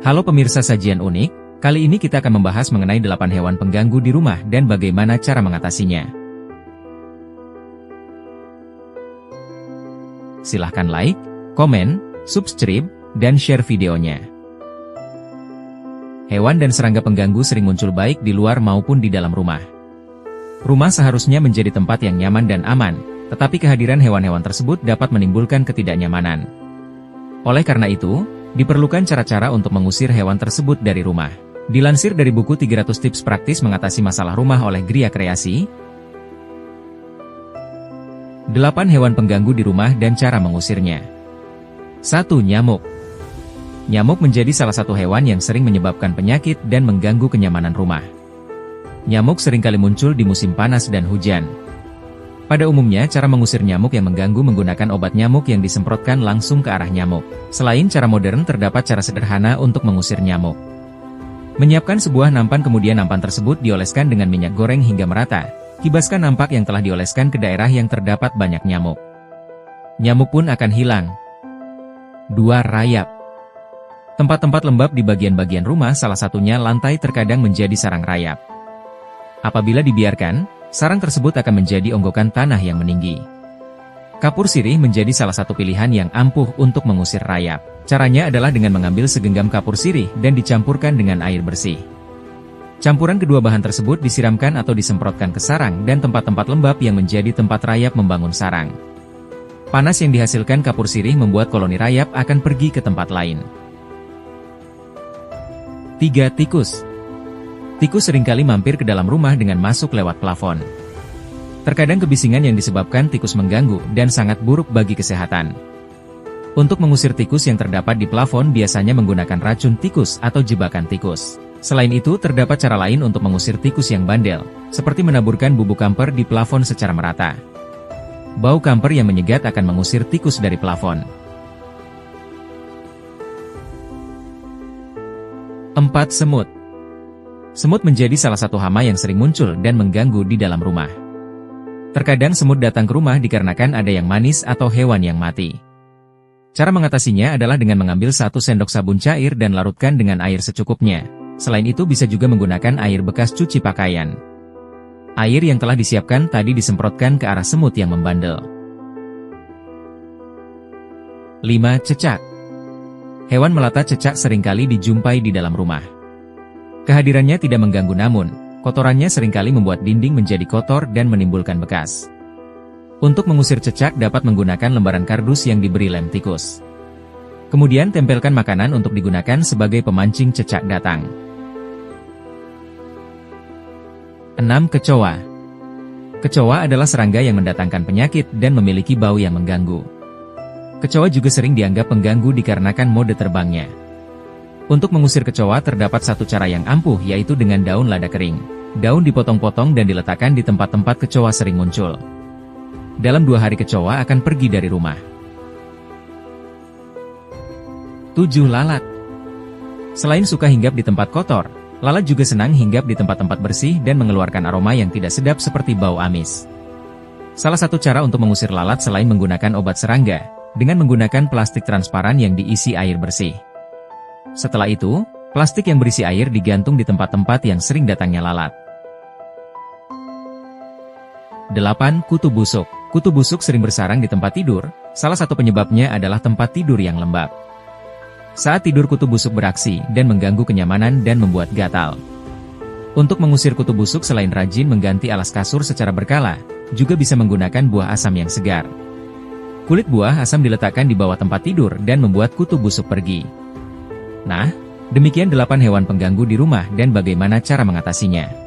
Halo pemirsa sajian unik, kali ini kita akan membahas mengenai 8 hewan pengganggu di rumah dan bagaimana cara mengatasinya. Silahkan like, komen, subscribe, dan share videonya. Hewan dan serangga pengganggu sering muncul baik di luar maupun di dalam rumah. Rumah seharusnya menjadi tempat yang nyaman dan aman, tetapi kehadiran hewan-hewan tersebut dapat menimbulkan ketidaknyamanan. Oleh karena itu, diperlukan cara-cara untuk mengusir hewan tersebut dari rumah. Dilansir dari buku 300 tips praktis mengatasi masalah rumah oleh Gria Kreasi, 8 hewan pengganggu di rumah dan cara mengusirnya. 1. Nyamuk. Nyamuk menjadi salah satu hewan yang sering menyebabkan penyakit dan mengganggu kenyamanan rumah. Nyamuk seringkali muncul di musim panas dan hujan. Pada umumnya, cara mengusir nyamuk yang mengganggu menggunakan obat nyamuk yang disemprotkan langsung ke arah nyamuk. Selain cara modern, terdapat cara sederhana untuk mengusir nyamuk. Menyiapkan sebuah nampan, kemudian nampan tersebut dioleskan dengan minyak goreng hingga merata. Kibaskan nampak yang telah dioleskan ke daerah yang terdapat banyak nyamuk. Nyamuk pun akan hilang. 2. Rayap. Tempat-tempat lembab di bagian-bagian rumah, salah satunya lantai, terkadang menjadi sarang rayap. Apabila dibiarkan, sarang tersebut akan menjadi onggokan tanah yang meninggi. Kapur sirih menjadi salah satu pilihan yang ampuh untuk mengusir rayap. Caranya adalah dengan mengambil segenggam kapur sirih dan dicampurkan dengan air bersih. Campuran kedua bahan tersebut disiramkan atau disemprotkan ke sarang dan tempat-tempat lembab yang menjadi tempat rayap membangun sarang. Panas yang dihasilkan kapur sirih membuat koloni rayap akan pergi ke tempat lain. 3. Tikus. Tikus seringkali mampir ke dalam rumah dengan masuk lewat plafon. Terkadang kebisingan yang disebabkan tikus mengganggu dan sangat buruk bagi kesehatan. Untuk mengusir tikus yang terdapat di plafon, biasanya menggunakan racun tikus atau jebakan tikus. Selain itu, terdapat cara lain untuk mengusir tikus yang bandel, seperti menaburkan bubuk kamper di plafon secara merata. Bau kamper yang menyegat akan mengusir tikus dari plafon. 4. Semut. Semut menjadi salah satu hama yang sering muncul dan mengganggu di dalam rumah. Terkadang semut datang ke rumah dikarenakan ada yang manis atau hewan yang mati. Cara mengatasinya adalah dengan mengambil 1 sendok sabun cair dan larutkan dengan air secukupnya. Selain itu, bisa juga menggunakan air bekas cuci pakaian. Air yang telah disiapkan tadi disemprotkan ke arah semut yang membandel. 5. Cecak. Hewan melata cecak seringkali dijumpai di dalam rumah. Kehadirannya tidak mengganggu, namun kotorannya seringkali membuat dinding menjadi kotor dan menimbulkan bekas. Untuk mengusir cecak, dapat menggunakan lembaran kardus yang diberi lem tikus. Kemudian tempelkan makanan untuk digunakan sebagai pemancing cecak datang. 6. Kecoa. Kecoa adalah serangga yang mendatangkan penyakit dan memiliki bau yang mengganggu. Kecoa juga sering dianggap pengganggu dikarenakan mode terbangnya. Untuk mengusir kecoa, terdapat satu cara yang ampuh, yaitu dengan daun lada kering. Daun dipotong-potong dan diletakkan di tempat-tempat kecoa sering muncul. Dalam 2 hari kecoa akan pergi dari rumah. 7. Lalat. Selain suka hinggap di tempat kotor, lalat juga senang hinggap di tempat-tempat bersih dan mengeluarkan aroma yang tidak sedap seperti bau amis. Salah satu cara untuk mengusir lalat selain menggunakan obat serangga, dengan menggunakan plastik transparan yang diisi air bersih. Setelah itu, plastik yang berisi air digantung di tempat-tempat yang sering datangnya lalat. 8. Kutu busuk. Kutu busuk sering bersarang di tempat tidur, salah satu penyebabnya adalah tempat tidur yang lembab. Saat tidur, kutu busuk beraksi dan mengganggu kenyamanan dan membuat gatal. Untuk mengusir kutu busuk, selain rajin mengganti alas kasur secara berkala, juga bisa menggunakan buah asam yang segar. Kulit buah asam diletakkan di bawah tempat tidur dan membuat kutu busuk pergi. Nah, demikian 8 hewan pengganggu di rumah dan bagaimana cara mengatasinya.